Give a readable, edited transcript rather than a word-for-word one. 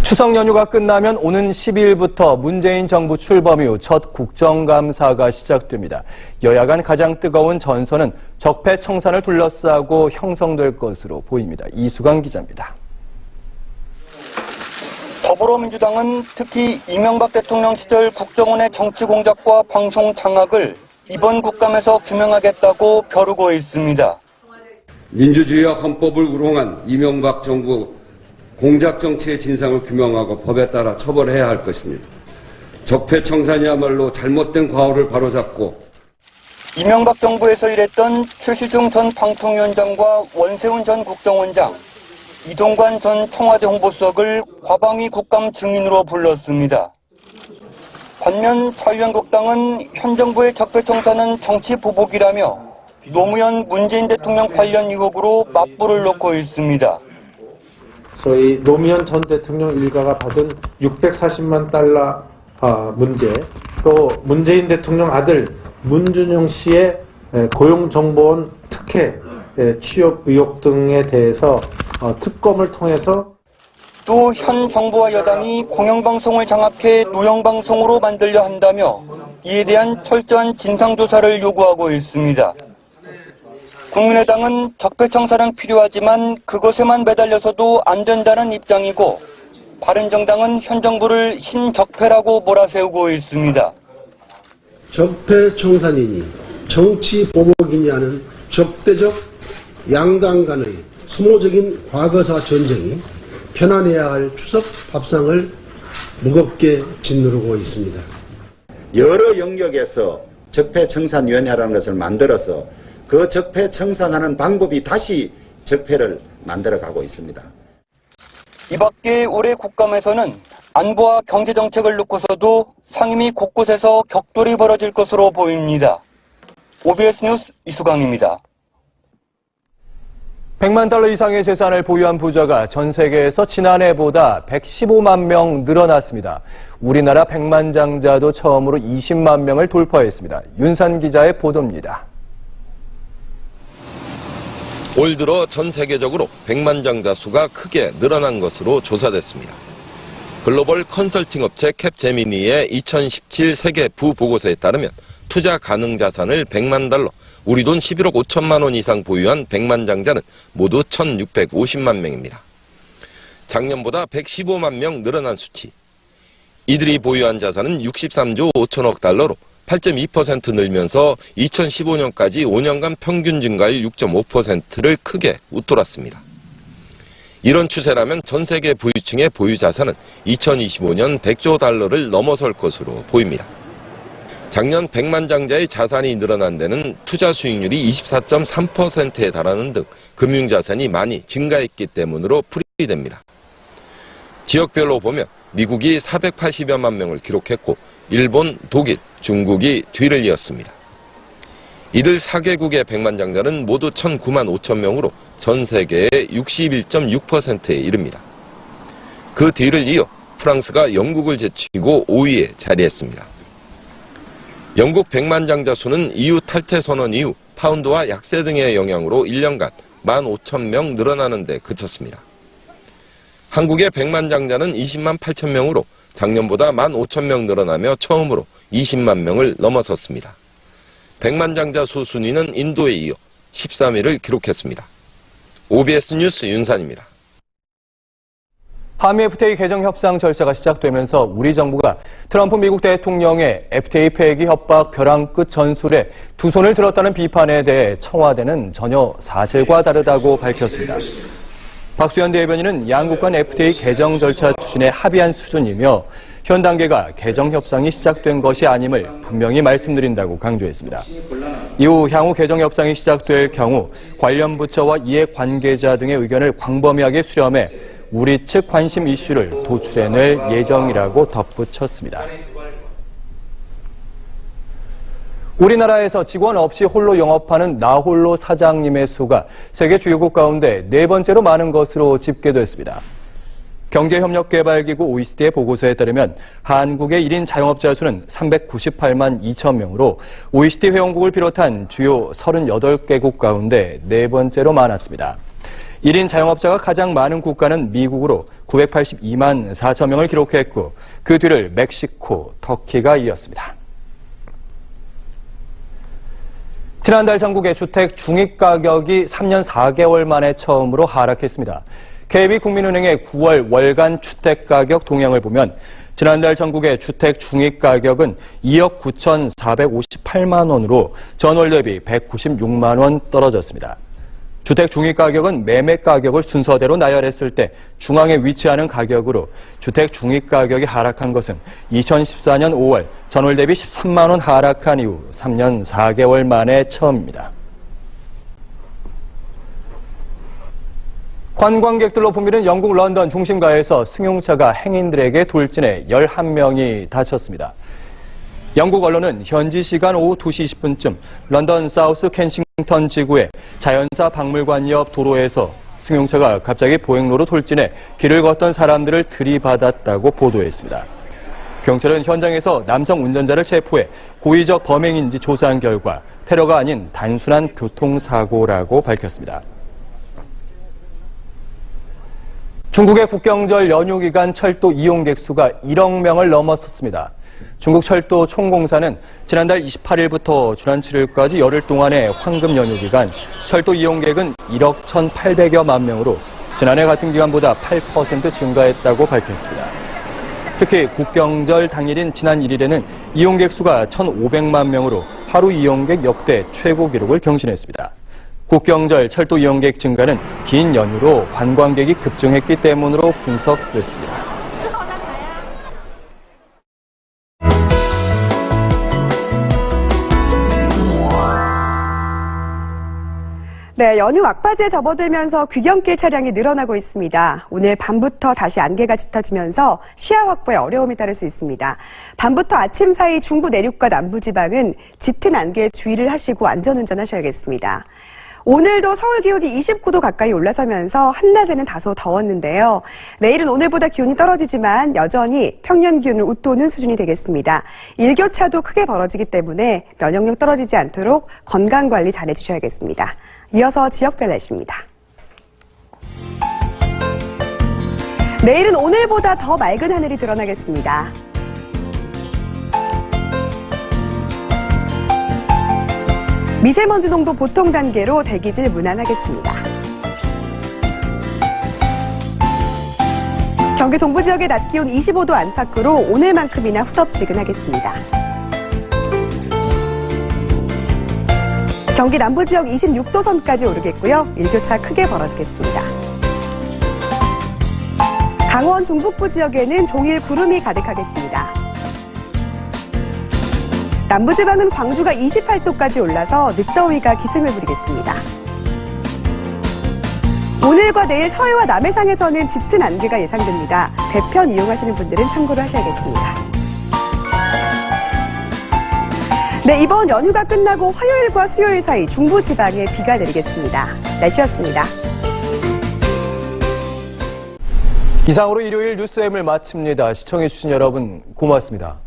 추석 연휴가 끝나면 오는 12일부터 문재인 정부 출범 이후 첫 국정감사가 시작됩니다. 여야 간 가장 뜨거운 전선은 적폐청산을 둘러싸고 형성될 것으로 보입니다. 이수강 기자입니다. 더불어민주당은 특히 이명박 대통령 시절 국정원의 정치 공작과 방송 장악을 이번 국감에서 규명하겠다고 벼르고 있습니다. 민주주의와 헌법을 우롱한 이명박 정부 공작 정치의 진상을 규명하고 법에 따라 처벌해야 할 것입니다. 적폐청산이야말로 잘못된 과오를 바로잡고 이명박 정부에서 일했던 최시중 전 방통위원장과 원세훈 전 국정원장, 이동관 전 청와대 홍보수석을 과방위 국감 증인으로 불렀습니다. 반면 자유한국당은 현 정부의 적폐청산은 정치 보복이라며 노무현 문재인 대통령 관련 의혹으로 맞불을 놓고 있습니다. 소위 노무현 전 대통령 일가가 받은 640만 달러 문제, 또 문재인 대통령 아들 문준용 씨의 고용정보원 특혜 취업 의혹 등에 대해서 특검을 통해서 또 현 정부와 여당이 공영방송을 장악해 노영방송으로 만들려 한다며 이에 대한 철저한 진상조사를 요구하고 있습니다. 국민의당은 적폐청산은 필요하지만 그것에만 매달려서도 안 된다는 입장이고, 바른정당은 현 정부를 신적폐라고 몰아세우고 있습니다. 적폐청산이니 정치 보복이냐는 적대적 양당 간의 소모적인 과거사 전쟁이 편안해야 할 추석 밥상을 무겁게 짓누르고 있습니다. 여러 영역에서 적폐청산위원회라는 것을 만들어서 그 적폐청산하는 방법이 다시 적폐를 만들어가고 있습니다. 이 밖에 올해 국감에서는 안보와 경제정책을 놓고서도 상임위 곳곳에서 격돌이 벌어질 것으로 보입니다. OBS 뉴스 이수강입니다. 100만 달러 이상의 재산을 보유한 부자가 전 세계에서 지난해보다 115만 명 늘어났습니다. 우리나라 백만장자도 처음으로 20만 명을 돌파했습니다. 윤산 기자의 보도입니다. 올 들어 전 세계적으로 백만장자 수가 크게 늘어난 것으로 조사됐습니다. 글로벌 컨설팅 업체 캡제미니의 2017 세계 부보고서에 따르면 투자 가능 자산을 100만 달러, 우리 돈 11억 5천만 원 이상 보유한 백만장자는 모두 1,650만 명입니다. 작년보다 115만 명 늘어난 수치. 이들이 보유한 자산은 63조 5천억 달러로 8.2% 늘면서 2015년까지 5년간 평균 증가율 6.5%를 크게 웃돌았습니다. 이런 추세라면 전 세계 부유층의 보유 자산은 2025년 100조 달러를 넘어설 것으로 보입니다. 작년 백만장자의 자산이 늘어난 데는 투자 수익률이 24.3%에 달하는 등 금융자산이 많이 증가했기 때문으로 풀이됩니다. 지역별로 보면 미국이 480여만 명을 기록했고 일본, 독일, 중국이 뒤를 이었습니다. 이들 4개국의 백만장자는 모두 1,009만 5천 명으로 전 세계의 61.6%에 이릅니다. 그 뒤를 이어 프랑스가 영국을 제치고 5위에 자리했습니다. 영국 백만장자 수는 EU 탈퇴 선언 이후 파운드와 약세 등의 영향으로 1년간 15,000명 늘어나는 데 그쳤습니다. 한국의 백만장자는 20만 8천 명으로 작년보다 15,000명 늘어나며 처음으로 20만 명을 넘어섰습니다. 백만장자 수 순위는 인도에 이어 13위를 기록했습니다. OBS 뉴스 윤산입니다. 한미 FTA 개정 협상 절차가 시작되면서 우리 정부가 트럼프 미국 대통령의 FTA 폐기 협박 벼랑 끝 전술에 두 손을 들었다는 비판에 대해 청와대는 전혀 사실과 다르다고 밝혔습니다. 박수현 대변인은 양국 간 FTA 개정 절차 추진에 합의한 수준이며 현 단계가 개정 협상이 시작된 것이 아님을 분명히 말씀드린다고 강조했습니다. 이후 향후 개정 협상이 시작될 경우 관련 부처와 이해 관계자 등의 의견을 광범위하게 수렴해 우리 측 관심 이슈를 도출해낼 예정이라고 덧붙였습니다. 우리나라에서 직원 없이 홀로 영업하는 나홀로 사장님의 수가 세계 주요국 가운데 네 번째로 많은 것으로 집계됐습니다. 경제협력개발기구 OECD의 보고서에 따르면 한국의 1인 자영업자 수는 398만 2천 명으로 OECD 회원국을 비롯한 주요 38개국 가운데 네 번째로 많았습니다. 1인 자영업자가 가장 많은 국가는 미국으로 982만 4천 명을 기록했고 그 뒤를 멕시코, 터키가 이었습니다. 지난달 전국의 주택 중위가격이 3년 4개월 만에 처음으로 하락했습니다. KB국민은행의 9월 월간 주택가격 동향을 보면 지난달 전국의 주택 중위가격은 2억 9,458만 원으로 전월 대비 196만 원 떨어졌습니다. 주택 중위가격은 매매가격을 순서대로 나열했을 때 중앙에 위치하는 가격으로 주택 중위가격이 하락한 것은 2014년 5월 전월 대비 13만 원 하락한 이후 3년 4개월 만에 처음입니다. 관광객들로 붐비는 영국 런던 중심가에서 승용차가 행인들에게 돌진해 11명이 다쳤습니다. 영국 언론은 현지 시간 오후 2시 20분쯤 런던 사우스 켄싱턴 지구의 자연사 박물관 옆 도로에서 승용차가 갑자기 보행로로 돌진해 길을 걷던 사람들을 들이받았다고 보도했습니다. 경찰은 현장에서 남성 운전자를 체포해 고의적 범행인지 조사한 결과 테러가 아닌 단순한 교통사고라고 밝혔습니다. 중국의 국경절 연휴 기간 철도 이용객 수가 1억 명을 넘어섰습니다. 중국 철도 총공사는 지난달 28일부터 지난 7일까지 열흘 동안의 황금 연휴 기간 철도 이용객은 1억 1,800여만 명으로 지난해 같은 기간보다 8% 증가했다고 밝혔습니다. 특히 국경절 당일인 지난 1일에는 이용객 수가 1,500만 명으로 하루 이용객 역대 최고 기록을 경신했습니다. 국경절 철도 이용객 증가는 긴 연휴로 관광객이 급증했기 때문으로 분석됐습니다. 네, 연휴 막바지에 접어들면서 귀경길 차량이 늘어나고 있습니다. 오늘 밤부터 다시 안개가 짙어지면서 시야 확보에 어려움이 따를 수 있습니다. 밤부터 아침 사이 중부 내륙과 남부지방은 짙은 안개에 주의를 하시고 안전운전 하셔야겠습니다. 오늘도 서울 기온이 29도 가까이 올라서면서 한낮에는 다소 더웠는데요. 내일은 오늘보다 기온이 떨어지지만 여전히 평년 기온을 웃도는 수준이 되겠습니다. 일교차도 크게 벌어지기 때문에 면역력 떨어지지 않도록 건강관리 잘 해주셔야겠습니다. 이어서 지역별 날씨입니다. 내일은 오늘보다 더 맑은 하늘이 드러나겠습니다. 미세먼지 농도 보통 단계로 대기질 무난하겠습니다. 경기 동부 지역의 낮 기온 25도 안팎으로 오늘만큼이나 후덥지근하겠습니다. 경기 남부 지역 26도 선까지 오르겠고요. 일교차 크게 벌어지겠습니다. 강원 중북부 지역에는 종일 구름이 가득하겠습니다. 남부지방은 광주가 28도까지 올라서 늦더위가 기승을 부리겠습니다. 오늘과 내일 서해와 남해상에서는 짙은 안개가 예상됩니다. 배편 이용하시는 분들은 참고를 하셔야겠습니다. 네, 이번 연휴가 끝나고 화요일과 수요일 사이 중부지방에 비가 내리겠습니다. 날씨였습니다. 이상으로 일요일 뉴스엠을 마칩니다. 시청해주신 여러분 고맙습니다.